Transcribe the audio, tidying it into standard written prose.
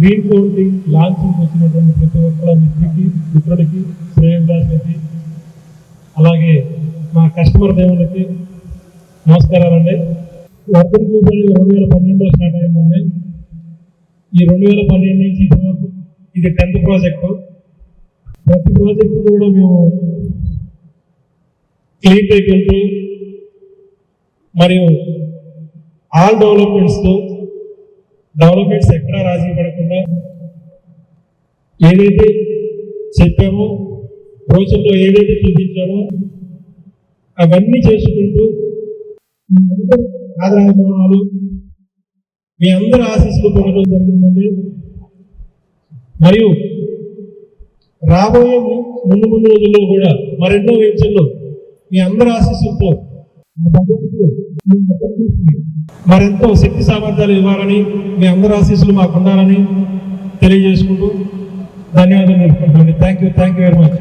Green counting launching వచ్చినటువంటి ప్రతి ఒక్కళ్ళ మిత్రుడికి శ్రేయోభిలాషులకి అలాగే మా కస్టమర్ దేవుళ్ళకి నమస్కారాలండి. వర్ధన్ గ్రూప్ అనేది 2012లో స్టార్ట్ అయిందండి. ఈ 2012 నుంచి ఇప్పటివరకు ఇది 10th ప్రాజెక్టు. ప్రతి ప్రాజెక్టు కూడా మేము క్లీన్ వెహికల్తో మరియు ఆల్ డెవలప్మెంట్స్ ఎక్కడా రాజీ పడకుండా ఏదైతే చెప్పామో రోజుల్లో ఏదైతే చూపించామో అవన్నీ చేసుకుంటూ మీ అందరి ఆదరాభిమానాలు మీ అందరి ఆశీస్సులు పొందడం జరిగిందండి. మరియు రాబోయే ముందు రోజుల్లో కూడా మరెన్నో వెంచర్లు మీ అందరి ఆశీస్సులతో మరెంతో శక్తి సామర్థ్యాలు ఇవ్వాలని మీ అందరి ఆశీస్సులు మాకు ఉండాలని తెలియజేసుకుంటూ ధన్యవాదాలు తెలుపుకుంటాను. Thank you very much.